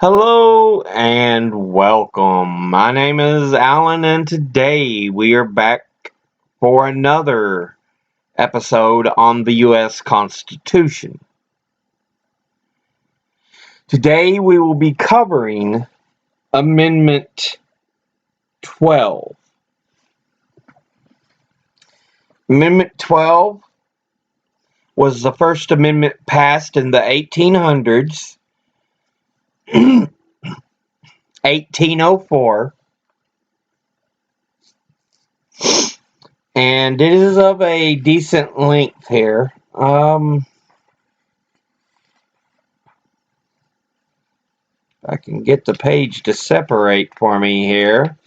Hello and welcome. My name is Alan, and today we are back for another episode on the U.S. Constitution. Today we will be covering Amendment 12. Amendment 12 was the first amendment passed in the 1800s, 1804. And it is of a decent length here. I can get the page to separate for me here.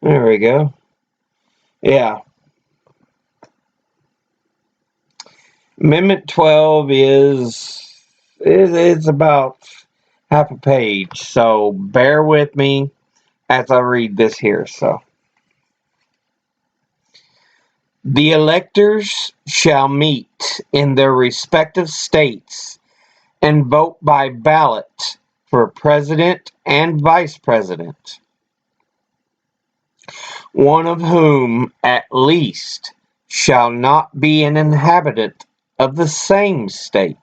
There we go. Yeah. Amendment 12 is about half a page, so bear with me as I read this here. The electors shall meet in their respective states and vote by ballot for president and vice president, one of whom at least shall not be an inhabitant of the same state.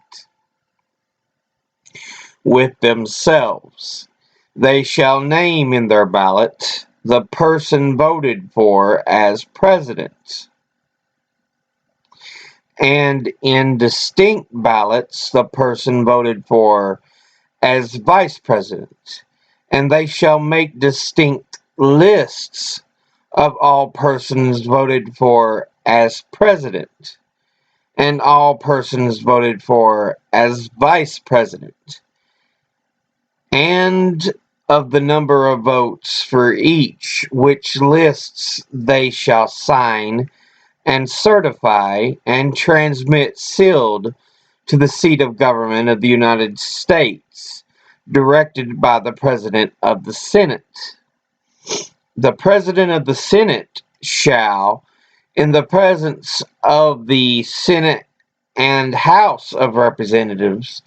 With themselves, they shall name in their ballot the person voted for as president, and in distinct ballots the person voted for as vice president, and they shall make distinct lists of all persons voted for as president, and all persons voted for as vice president, and of the number of votes for each, which lists they shall sign and certify and transmit sealed to the seat of government of the United States, directed by the President of the Senate. The President of the Senate shall, in the presence of the Senate and House of Representatives,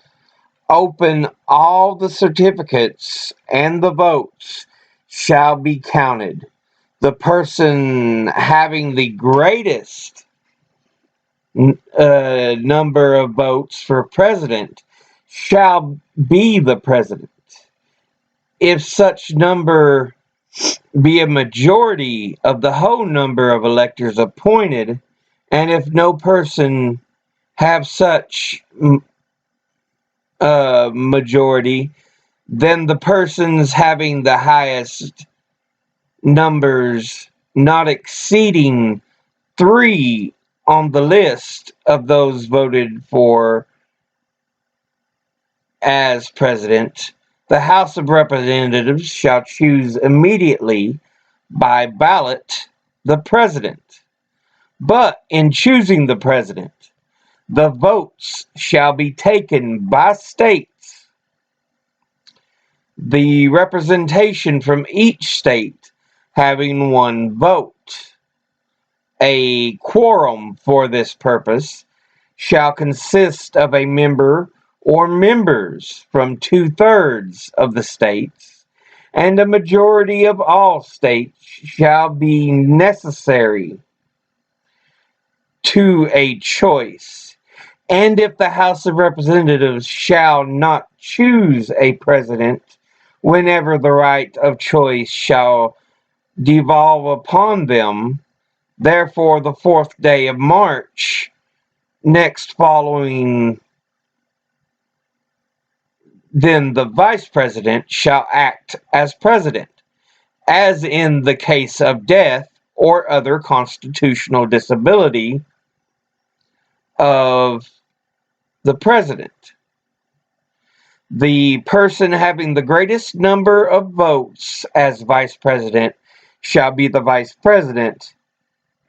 open all the certificates, and the votes shall be counted. The person having the greatest number of votes for president shall be the president. If such number be a majority of the whole number of electors appointed, and if no person have such majority, then the persons having the highest numbers not exceeding 3 on the list of those voted for as president, the House of Representatives shall choose immediately by ballot the president. But in choosing the president, the votes shall be taken by states. The representation from each state having one vote. A quorum for this purpose shall consist of a member or members from 2/3 of the states, and a majority of all states shall be necessary to a choice. And if the House of Representatives shall not choose a president, whenever the right of choice shall devolve upon them, therefore the 4th day of March next following, then the vice president shall act as president, as in the case of death or other constitutional disability of the president. The person having the greatest number of votes as vice president shall be the vice president,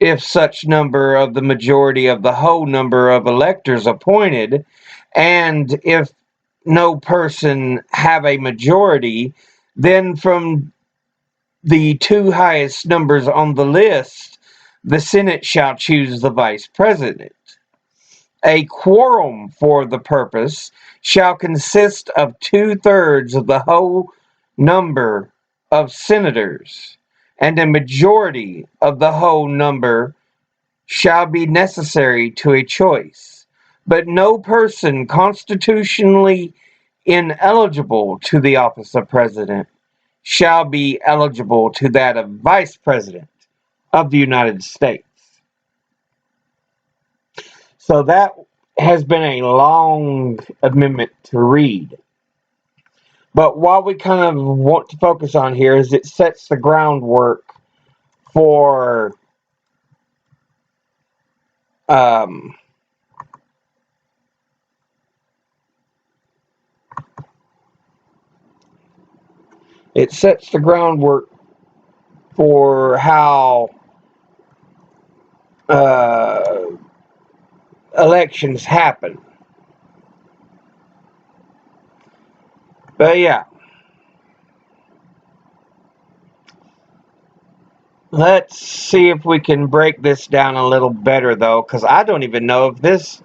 if such number of the majority of the whole number of electors appointed, and if no person have a majority, then from the 2 highest numbers on the list, the Senate shall choose the vice president. A quorum for the purpose shall consist of 2/3 of the whole number of senators, and a majority of the whole number shall be necessary to a choice. But no person constitutionally ineligible to the office of president shall be eligible to that of vice president of the United States. So that has been a long amendment to read. But what we kind of want to focus on here is it sets the groundwork for it sets the groundwork for how elections happen. But yeah, let's see if we can break this down a little better, though, because I don't even know if this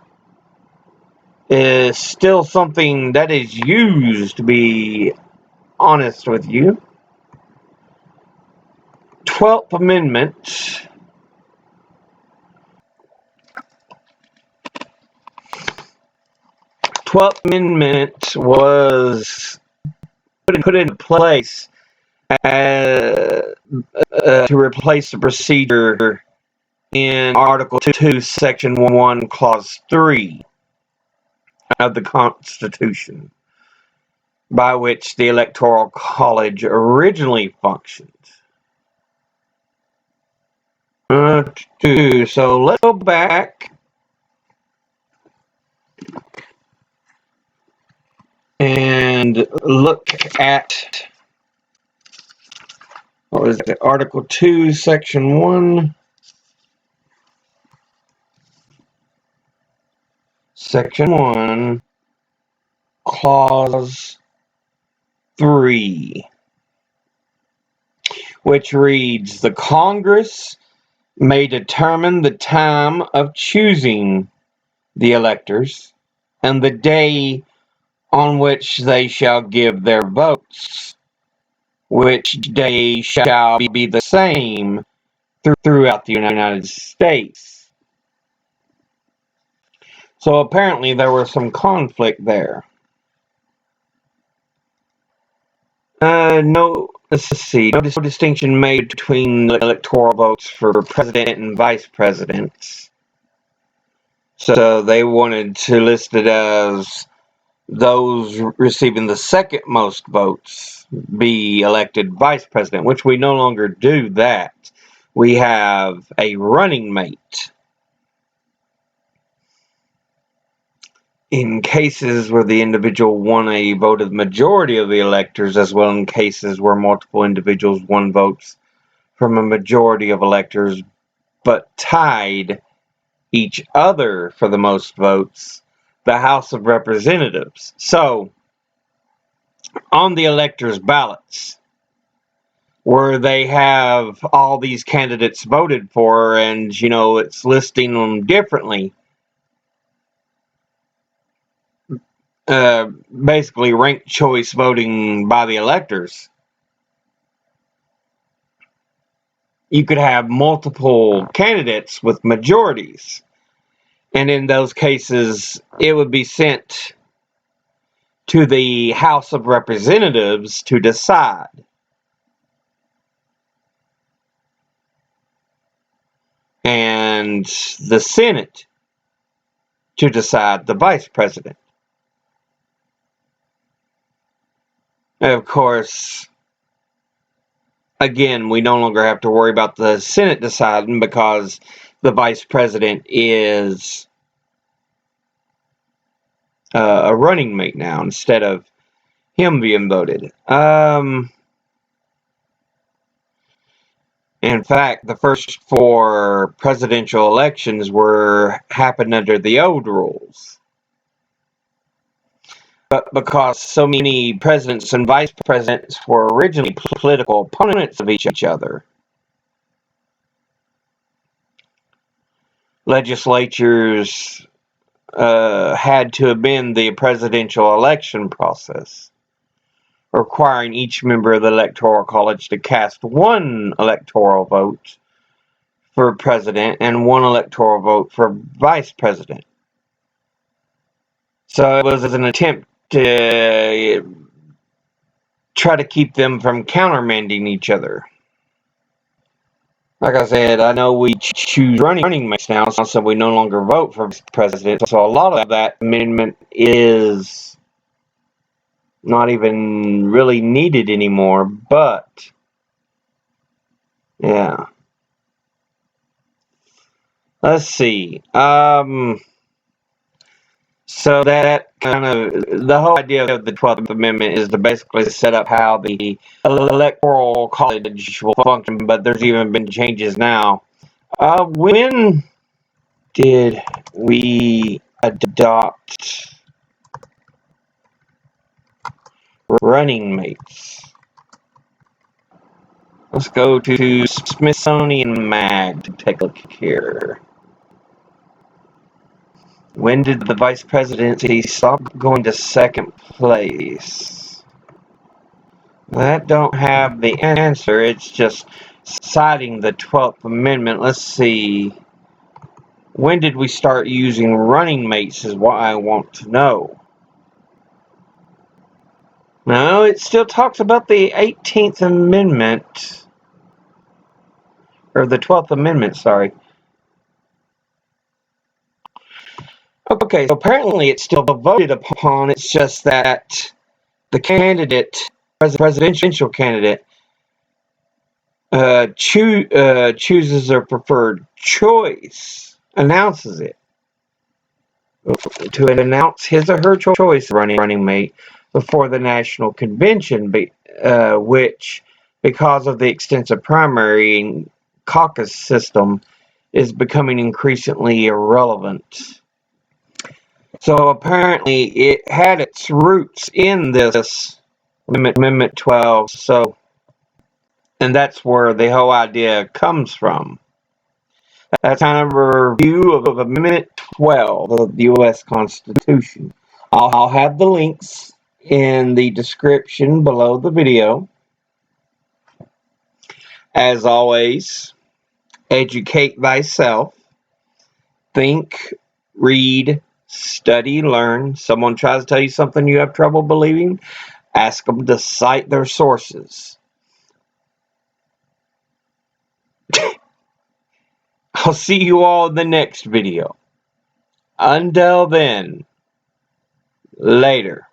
is still something that is used, to be honest with you. 12th Amendment. 12th Amendment was put into place to replace the procedure in Article 2, Section 1, Clause 3 of the Constitution, by which the Electoral College originally functioned. So let's go back and look at, what was it, Article 2, Section 1, Section 1, Clause 3, which reads, "The Congress may determine the time of choosing the electors and the day on which they shall give their votes, which day shall be the same throughout the United States." So apparently there was some conflict there. No distinction made between the electoral votes for president and vice presidents. So they wanted to list it as those receiving the second most votes be elected vice president, which we no longer do that. We have a running mate. In cases where the individual won a voted majority of the electors, as well in cases where multiple individuals won votes from a majority of electors but tied each other for the most votes, the House of Representatives. So, on the electors' ballots, where they have all these candidates voted for, and, it's listing them differently, basically ranked choice voting by the electors, you could have multiple candidates with majorities. And in those cases, it would be sent to the House of Representatives to decide. And the Senate to decide the vice president. Of course, again, we no longer have to worry about the Senate deciding because the vice president is a running mate now instead of him being voted. In fact, the first 4 presidential elections happened under the old rules. But because so many presidents and vice presidents were originally political opponents of each other, legislatures had to amend the presidential election process, requiring each member of the Electoral College to cast one electoral vote for president and one electoral vote for vice president. So it was an attempt to try to keep them from countermanding each other. Like I said, I know we choose running mates now, so we no longer vote for president. So a lot of that amendment is not even really needed anymore. But yeah, let's see. So that kind of the whole idea of the 12th Amendment is to basically set up how the Electoral College will function. But there's even been changes now. When did we adopt running mates? Let's go to Smithsonian Mag to take a look here. When did the vice presidency stop going to second place? That don't have the answer. It's just citing the 12th Amendment. Let's see. When did we start using running mates is what I want to know. No, it still talks about the 18th Amendment. Or the 12th Amendment, sorry. Okay, so apparently it's still voted upon. It's just that the candidate, presidential candidate, chooses their preferred choice, announces it. To announce his or her choice running mate before the national convention, which, because of the extensive primary and caucus system, is becoming increasingly irrelevant. So apparently it had its roots in this Amendment 12, and that's where the whole idea comes from. That's kind of a review of Amendment 12 of the U.S. Constitution. I'll have the links in the description below the video. As always, educate thyself. Think, read, study, learn. Someone tries to tell you something you have trouble believing, ask them to cite their sources. I'll see you all in the next video. Until then, later.